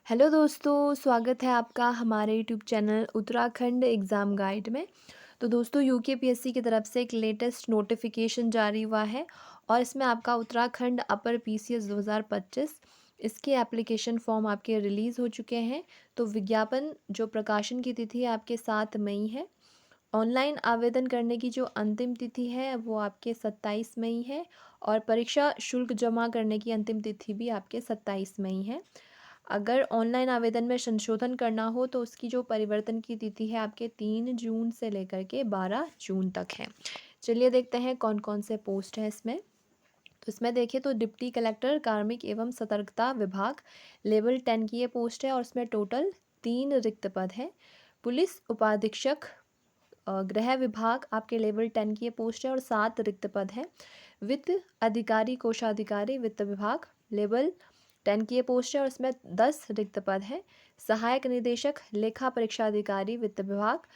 Hello दोस्तों, स्वागत है आपका हमारे YouTube channel Uttarakhand exam guide में। तो दोस्तों यूकेपीएससी की तरफ से एक लेटेस्ट नोटिफिकेशन जारी हुआ है और इसमें आपका उत्तराखंड अपर पीसीएस 2025 इसके एप्लीकेशन फॉर्म आपके रिलीज़ हो चुके हैं। तो विज्ञापन जो प्रकाशन की तिथि है आपके 7 मई है। ऑनलाइन आवेदन करने की जो अंतिम तिथि है वो आपके 27 मई है और परीक्षा शुल्क जमा करने की अंतिम तिथि भी आपके 27 मई है। अगर ऑनलाइन आवेदन में संशोधन करना हो तो उसकी जो परिवर्तन की तिथि है आपके 3 जून से लेकर के 12 जून तक है। चलिए देखते हैं कौन कौन से पोस्ट हैं इसमें। तो इसमें देखिए तो डिप्टी कलेक्टर कार्मिक एवं सतर्कता विभाग लेवल 10 की ये पोस्ट है और इसमें टोटल 3 रिक्त पद है। पुलिस उपाधीक्षक गृह विभाग आपके लेवल 10 की ये पोस्ट है और 7 रिक्त पद है। वित्त अधिकारी कोषाधिकारी वित्त विभाग लेवल 10 की ये पोस्ट है और इसमें 10 रिक्त पद है। सहायक निदेशक लेखा परीक्षा अधिकारी वित्त विभाग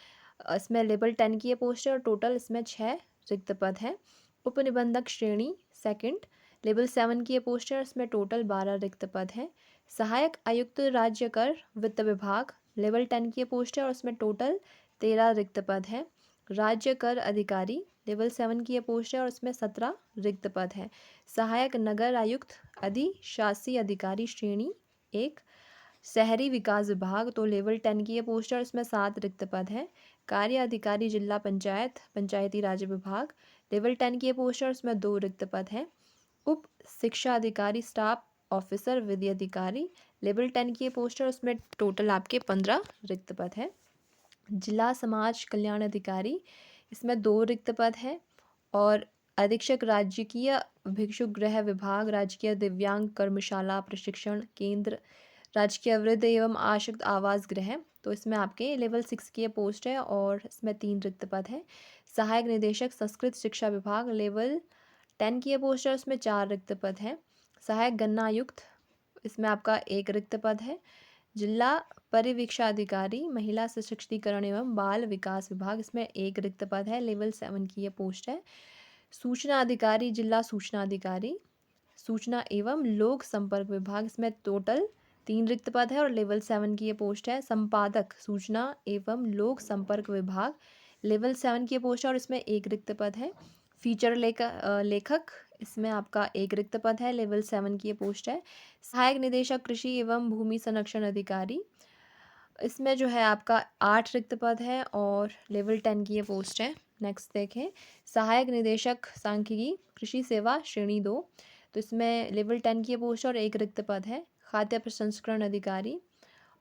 इसमें लेवल 10 की ये पोस्ट है और टोटल इसमें 6 रिक्त पद है। उपनिबंधक श्रेणी सेकंड लेवल 7 की ये पोस्ट है और इसमें टोटल 12 रिक्त पद है। सहायक आयुक्त राज्य कर वित्त विभाग लेवल 10 की ये पोस्ट है और इसमें टोटल 13 रिक्त पद है। राज्य कर अधिकारी लेवल 7 की ये पोस्ट है और इसमें 17 रिक्त पद है। सहायक नगर आयुक्त अधिशासी अधिकारी श्रेणी एक शहरी विकास विभाग तो लेवल 10 की ये पोस्ट है और इसमें 7 रिक्त पद है। कार्य अधिकारी जिला पंचायत पंचायती राज विभाग लेवल 10 की ये पोस्ट है और इसमें 2 रिक्त पद है। उप शिक्षा अधिकारी स्टाफ ऑफिसर विधि अधिकारी लेवल 10 की ये पोस्ट है और उसमें टोटल आपके 15 रिक्त पद है। जिला समाज कल्याण अधिकारी इसमें 2 रिक्त पद है और अधीक्षक राजकीय भिक्षुक गृह विभाग राजकीय दिव्यांग कर्मशाला प्रशिक्षण केंद्र राजकीय वृद्ध एवं आश्रित आवास गृह तो इसमें आपके लेवल 6 की ये पोस्ट है और इसमें 3 रिक्त पद है। सहायक निदेशक संस्कृत शिक्षा विभाग लेवल 10 की ये पोस्ट है उसमें 4 रिक्त पद है। सहायक गन्ना आयुक्त इसमें आपका 1 रिक्त पद है। जिला परिवीक्षाधिकारी महिला सशक्तिकरण एवं बाल विकास विभाग इसमें 1 रिक्त पद है। लेवल 7 की ये पोस्ट है। सूचना अधिकारी जिला सूचना अधिकारी सूचना एवं लोक संपर्क विभाग इसमें टोटल 3 रिक्त पद है और लेवल 7 की ये पोस्ट है। संपादक सूचना एवं लोक संपर्क विभाग लेवल 7 की ये पोस्ट है और इसमें 1 रिक्त पद है। फीचर लेखक इसमें आपका 1 रिक्त पद है। लेवल 7 की ये पोस्ट है। सहायक निदेशक कृषि एवं भूमि संरक्षण अधिकारी इसमें जो है आपका 8 रिक्त पद है और लेवल 10 की ये पोस्ट है। नेक्स्ट देखें सहायक निदेशक सांख्यिकी कृषि सेवा श्रेणी 2 तो इसमें लेवल 10 की ये पोस्ट है और 1 रिक्त पद है। खाद्य प्रसंस्करण अधिकारी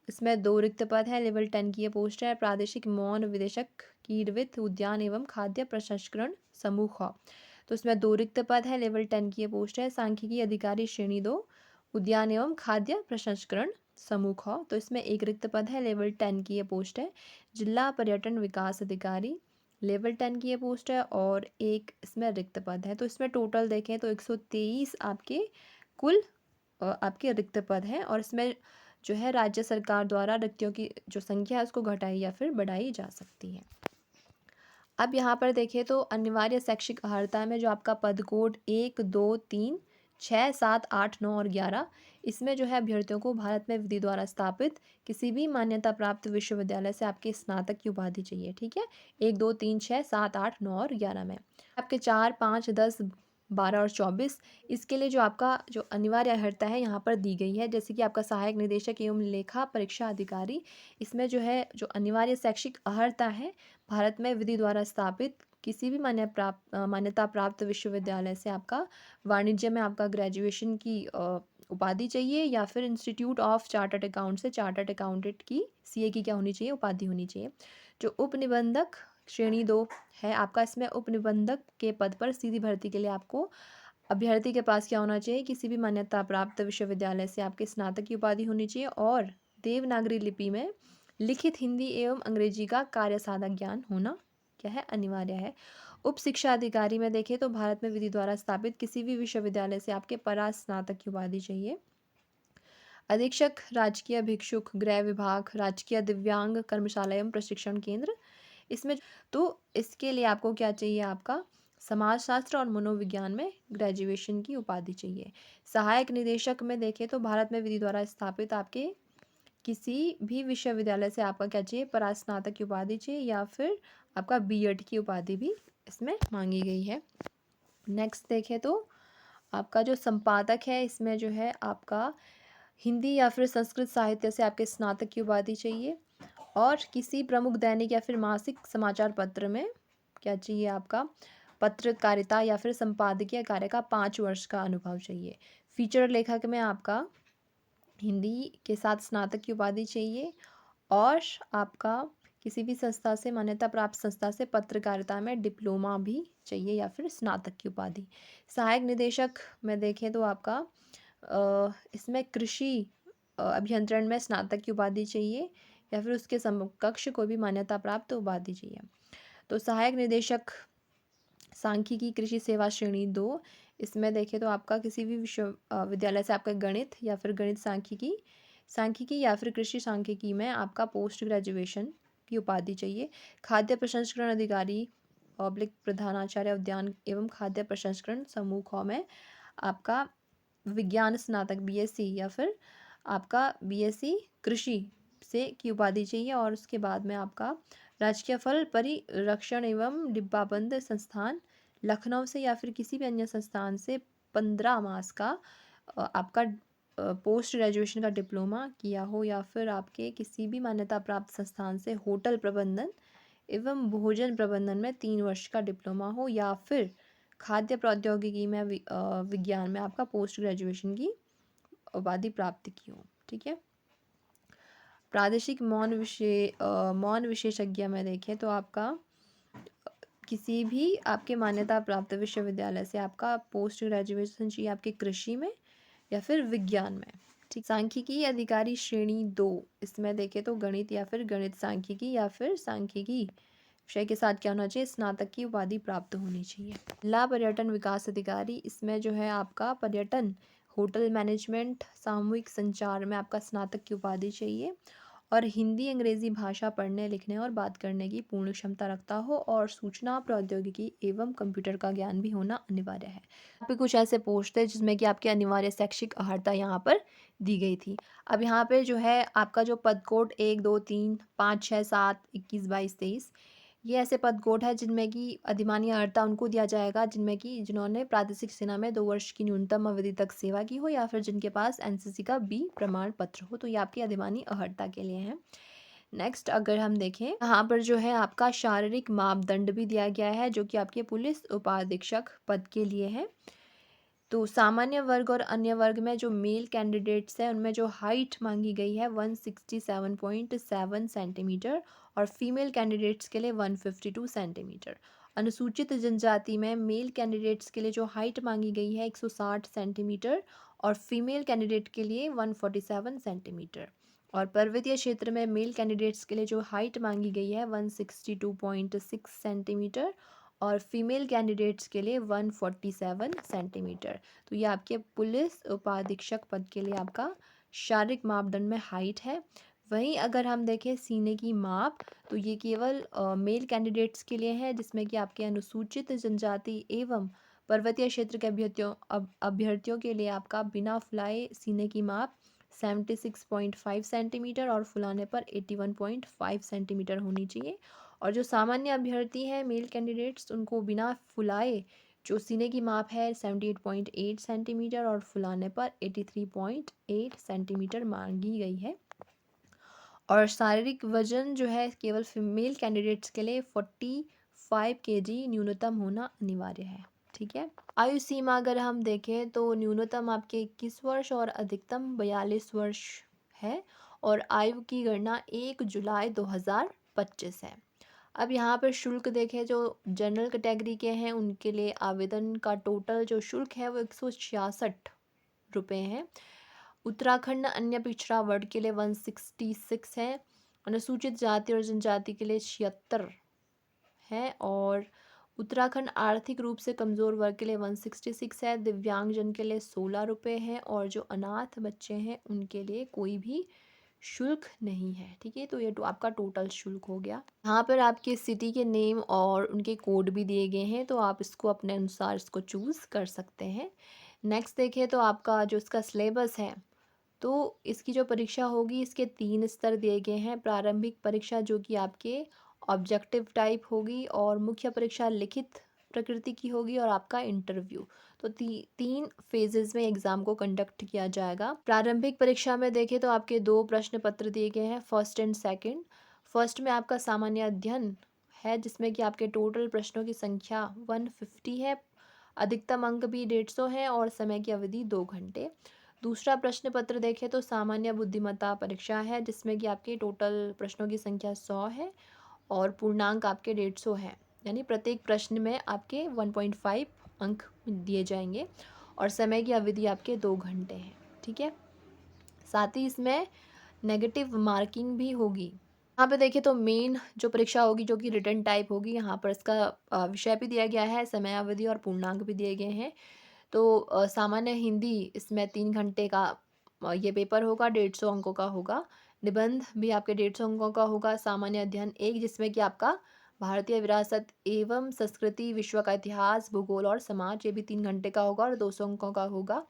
इसमें 2 रिक्त पद है। लेवल 10 की ये पोस्ट है। प्रादेशिक मौन विदेशक कीटवित्त उद्यान एवं खाद्य प्रसंस्करण समूह ख तो इसमें 2 रिक्त पद है। लेवल 10 की ये पोस्ट है। सांख्यिकी अधिकारी श्रेणी 2 उद्यान एवं खाद्य प्रसंस्करण समूह ख तो इसमें 1 रिक्त पद है। लेवल 10 की ये पोस्ट है। जिला पर्यटन विकास अधिकारी लेवल 10 की ये पोस्ट है और 1 इसमें रिक्त पद है। तो इसमें टोटल देखें तो 123 आपके कुल आपके रिक्त पद हैं और इसमें जो है राज्य सरकार द्वारा रिक्तियों की जो संख्या है उसको घटाई या फिर बढ़ाई जा सकती है। अब यहाँ पर देखें तो अनिवार्य शैक्षिक अर्हता में जो आपका पद कोड 1 2 3 6 7 8 9 और 11 इसमें जो है अभ्यर्थियों को भारत में विधि द्वारा स्थापित किसी भी मान्यता प्राप्त विश्वविद्यालय से आपके स्नातक की उपाधि चाहिए। ठीक है, 1 2 3 6 7 8 9 और 11 में आपके 4 5 10 12 और 24 इसके लिए जो आपका जो अनिवार्य अर्हता है यहाँ पर दी गई है। जैसे कि आपका सहायक निदेशक एवं लेखा परीक्षा अधिकारी इसमें जो है जो अनिवार्य शैक्षिक अर्हता है भारत में विधि द्वारा स्थापित किसी भी मान्यता प्राप्त विश्वविद्यालय से आपका वाणिज्य में आपका ग्रेजुएशन की उपाधि चाहिए या फिर इंस्टीट्यूट ऑफ चार्टर्ड अकाउंट से चार्टर्ड अकाउंटेंट की सीए की क्या होनी चाहिए उपाधि होनी चाहिए। जो उपनिबंधक श्रेणी 2 है आपका इसमें उपनिबंधक के पद पर सीधी भर्ती के लिए आपको अभ्यर्थी के पास क्या होना चाहिए किसी भी मान्यता प्राप्त विश्वविद्यालय से आपके स्नातक की उपाधि होनी चाहिए और देवनागरी लिपि में लिखित हिंदी एवं अंग्रेजी का कार्य साधक ज्ञान होना क्या है अनिवार्य है। उप शिक्षा अधिकारी में देखें तो भारत में विधि द्वारा स्थापित किसी भी विश्वविद्यालय से आपके परा स्नातक की उपाधि चाहिए। अधीक्षक राजकीय भिक्षुक गृह विभाग राजकीय दिव्यांग कर्मशाला एवं प्रशिक्षण केंद्र इसमें तो इसके लिए आपको क्या चाहिए आपका समाजशास्त्र और मनोविज्ञान में ग्रेजुएशन की उपाधि चाहिए। सहायक निदेशक में देखें तो भारत में विधि द्वारा स्थापित आपके किसी भी विश्वविद्यालय से आपका क्या चाहिए, परास्नातक की उपाधि चाहिए या फिर आपका बीएड की उपाधि भी इसमें मांगी गई है। नेक्स्ट देखें तो आपका जो संपादक है इसमें जो है आपका हिंदी या फिर संस्कृत साहित्य से आपके स्नातक की उपाधि चाहिए, और किसी प्रमुख दैनिक या फिर मासिक समाचार पत्र में क्या चाहिए, आपका पत्रकारिता या फिर संपादकीय कार्य का 5 वर्ष का अनुभव चाहिए। फीचर लेखक में आपका हिंदी के साथ स्नातक की उपाधि चाहिए, और आपका किसी भी संस्था से, मान्यता प्राप्त संस्था से पत्रकारिता में डिप्लोमा भी चाहिए या फिर स्नातक की उपाधि। सहायक निदेशक में देखें तो आपका इसमें कृषि अभियंत्रण में स्नातक की उपाधि चाहिए या फिर उसके समकक्ष कोई भी मान्यता प्राप्त उपाधि चाहिए। तो सहायक निदेशक सांख्यिकी कृषि सेवा श्रेणी 2, इसमें देखें तो आपका किसी भी विश्वविद्यालय से आपका गणित या फिर गणित सांख्यिकी या फिर कृषि सांख्यिकी में आपका पोस्ट ग्रेजुएशन की उपाधि चाहिए। खाद्य प्रसंस्करण अधिकारी ऑब्लिक प्रधानाचार्य उद्यान एवं खाद्य प्रसंस्करण समूह ख में आपका विज्ञान स्नातक बीएससी या फिर आपका बीएससी कृषि से की उपाधि चाहिए, और उसके बाद में आपका राजकीय फल परिरक्षण एवं डिब्बाबंद संस्थान लखनऊ से या फिर किसी भी अन्य संस्थान से 15 मास का आपका पोस्ट ग्रेजुएशन का डिप्लोमा किया हो, या फिर आपके किसी भी मान्यता प्राप्त संस्थान से होटल प्रबंधन एवं भोजन प्रबंधन में 3 वर्ष का डिप्लोमा हो, या फिर खाद्य प्रौद्योगिकी में विज्ञान में आपका पोस्ट ग्रेजुएशन की उपाधि प्राप्त की हो। ठीक है। प्रादेशिक मौन विशेषज्ञ में देखें तो आपका किसी भी आपके मान्यता प्राप्त विश्वविद्यालय से आपका पोस्ट ग्रेजुएशन चाहिए आपके कृषि में या फिर विज्ञान में। ठीक। सांख्यिकी अधिकारी श्रेणी 2, इसमें देखें तो गणित या फिर गणित सांख्यिकी या फिर सांख्यिकी विषय के साथ क्या होना चाहिए, स्नातक की उपाधि प्राप्त होनी चाहिए। जिला पर्यटन विकास अधिकारी, इसमें जो है आपका पर्यटन होटल मैनेजमेंट सामूहिक संचार में आपका स्नातक की उपाधि चाहिए, और हिंदी अंग्रेजी भाषा पढ़ने लिखने और बात करने की पूर्ण क्षमता रखता हो, और सूचना प्रौद्योगिकी एवं कंप्यूटर का ज्ञान भी होना अनिवार्य है। यहाँ पे कुछ ऐसे पोस्ट है जिसमें कि आपकी अनिवार्य शैक्षिक अर्हता यहाँ पर दी गई थी। अब यहाँ पे जो है आपका जो पद कोड 1 2 3 5 6 7 21 22 23, ये ऐसे पद कोड है जिनमें कि अधिमान्य अर्हता उनको दिया जाएगा जिनमें कि जिन्होंने प्रादेशिक सेना में 2 वर्ष की न्यूनतम अवधि तक सेवा की हो, या फिर जिनके पास एनसीसी का बी प्रमाण पत्र हो। तो ये आपकी अधिमान्य अर्हता के लिए है। नेक्स्ट अगर हम देखें, यहाँ पर जो है आपका शारीरिक मापदंड भी दिया गया है जो कि आपके पुलिस उपाधीक्षक पद के लिए है। तो सामान्य वर्ग और अन्य वर्ग में जो मेल कैंडिडेट्स हैं उनमें जो हाइट मांगी गई है 167.7 सेंटीमीटर, और फीमेल कैंडिडेट्स के लिए 152 सेंटीमीटर। अनुसूचित जनजाति में मेल कैंडिडेट्स के लिए जो हाइट मांगी गई है 160 सेंटीमीटर, और फीमेल कैंडिडेट के लिए 147 सेंटीमीटर। और पर्वतीय क्षेत्र में मेल कैंडिडेट्स के लिए जो हाइट मांगी गई है 162.6 सेंटीमीटर, और फीमेल कैंडिडेट्स के लिए 147 सेंटीमीटर। तो ये आपके पुलिस उपाधीक्षक पद के लिए आपका शारीरिक मापदंड में हाइट है। वहीं अगर हम देखें सीने की माप, तो ये केवल मेल कैंडिडेट्स के लिए है, जिसमें कि आपके अनुसूचित जनजाति एवं पर्वतीय क्षेत्र के अभ्यर्थियों के लिए आपका बिना फुलाए सीने की माप 76.5 सेंटीमीटर और फुलाने पर 81.5 सेंटीमीटर होनी चाहिए। और जो सामान्य अभ्यर्थी हैं मेल कैंडिडेट्स, उनको बिना फुलाए जो सीने की माप है 78.8 सेंटीमीटर और फुलाने पर 83.8 सेंटीमीटर मांगी गई है। और शारीरिक वजन जो है केवल फीमेल कैंडिडेट्स के लिए 45 kg न्यूनतम होना अनिवार्य है। ठीक है। आयु सीमा अगर हम देखें तो न्यूनतम आपके 21 वर्ष और अधिकतम 42 वर्ष है, और आयु की गणना 1 जुलाई 2025 है। अब यहाँ पर शुल्क देखें, जो जनरल कैटेगरी के हैं उनके लिए आवेदन का टोटल जो शुल्क है वो 166 रुपये है। उत्तराखंड अन्य पिछड़ा वर्ग के लिए 166 है, अनुसूचित जाति और जनजाति के लिए 76 है, और उत्तराखंड आर्थिक रूप से कमज़ोर वर्ग के लिए 166 है। दिव्यांगजन के लिए 16 रुपये हैं, और जो अनाथ बच्चे हैं उनके लिए कोई भी शुल्क नहीं है। ठीक है। तो ये आपका टोटल शुल्क हो गया। यहाँ पर आपके सिटी के नेम और उनके कोड भी दिए गए हैं, तो आप इसको अपने अनुसार इसको चूज़ कर सकते हैं। नेक्स्ट देखें तो आपका जो इसका सिलेबस है तो इसकी जो परीक्षा होगी इसके 3 स्तर दिए गए हैं। प्रारंभिक परीक्षा जो कि आपके ऑब्जेक्टिव टाइप होगी, और मुख्य परीक्षा लिखित प्रकृति की होगी, और आपका इंटरव्यू। तो 3 फेजेज़ में एग्ज़ाम को कंडक्ट किया जाएगा। प्रारंभिक परीक्षा में देखें तो आपके 2 प्रश्न पत्र दिए गए हैं, फर्स्ट एंड सेकंड। फर्स्ट में आपका सामान्य अध्ययन है, जिसमें कि आपके टोटल प्रश्नों की संख्या 150 है, अधिकतम अंक भी 150 हैं, और समय की अवधि 2 घंटे। दूसरा प्रश्न पत्र देखें तो सामान्य बुद्धिमत्ता परीक्षा है, जिसमें कि आपके टोटल प्रश्नों की संख्या 100 है, और पूर्णांक आपके 150 हैं। यानी प्रत्येक प्रश्न में आपके 1.5 अंक दिए जाएंगे, और समय की अवधि आपके 2 घंटे हैं। ठीक है। साथ ही इसमें नेगेटिव मार्किंग भी होगी। यहाँ पे देखिए तो मेन जो परीक्षा होगी जो कि रिटन टाइप होगी, यहाँ पर इसका विषय भी दिया गया है, समयावधि और पूर्णांक भी दिए गए हैं। तो सामान्य हिंदी इसमें 3 घंटे का ये पेपर होगा, 150 अंकों का होगा। निबंध भी आपके 150 अंकों का होगा। सामान्य अध्ययन 1, जिसमें कि आपका भारतीय विरासत एवं संस्कृति, विश्व का इतिहास, भूगोल और समाज, ये भी 3 घंटे का होगा और 200 अंकों का होगा।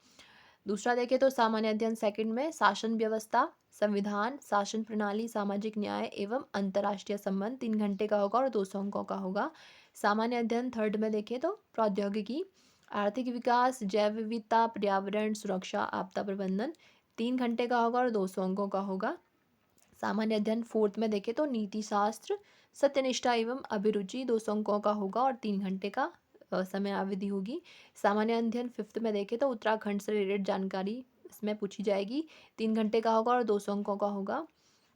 दूसरा देखें तो सामान्य अध्ययन सेकंड में शासन व्यवस्था, संविधान, शासन प्रणाली, सामाजिक न्याय एवं अंतर्राष्ट्रीय संबंध, 3 घंटे का होगा और 200 अंकों का होगा। सामान्य अध्ययन थर्ड में देखें तो प्रौद्योगिकी, आर्थिक विकास, जैव विविधता, पर्यावरण सुरक्षा, आपदा प्रबंधन, 3 घंटे का होगा और 200 अंकों का होगा। सामान्य अध्ययन फोर्थ में देखें तो नीति शास्त्र, सत्यनिष्ठा एवं अभिरुचि, 200 अंकों का होगा और 3 घंटे का समय अवधि होगी। सामान्य अध्ययन फिफ्थ में देखें तो उत्तराखंड से रिलेटेड जानकारी इसमें पूछी जाएगी, 3 घंटे का होगा और 200 अंकों का होगा।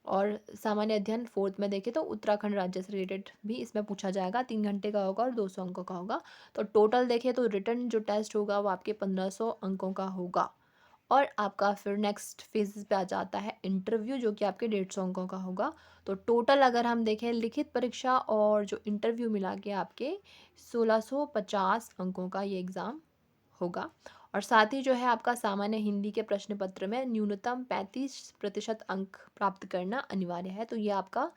और सामान्य अध्ययन फोर्थ में देखें तो उत्तराखंड राज्य से रिलेटेड भी इसमें पूछा जाएगा, 3 घंटे का होगा और 200 अंकों का होगा। तो टोटल देखें तो रिटन जो टेस्ट होगा वो आपके 1500 अंकों का होगा। और आपका फिर नेक्स्ट फेज पे आ जाता है इंटरव्यू, जो कि आपके 150 अंकों का होगा। तो टोटल अगर हम देखें लिखित परीक्षा और जो इंटरव्यू मिला के आपके 1650 अंकों का ये एग्ज़ाम होगा। और साथ ही जो है आपका सामान्य हिंदी के प्रश्न पत्र में न्यूनतम 35% अंक प्राप्त करना अनिवार्य है। तो ये आपका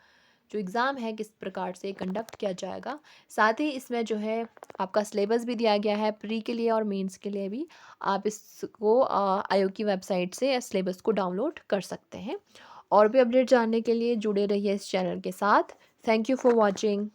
जो एग्ज़ाम है किस प्रकार से कंडक्ट किया जाएगा। साथ ही इसमें जो है आपका सिलेबस भी दिया गया है प्री के लिए और मेंस के लिए भी। आप इसको आयोग की वेबसाइट से सिलेबस को डाउनलोड कर सकते हैं। और भी अपडेट जानने के लिए जुड़े रहिए इस चैनल के साथ। Thank you for watching.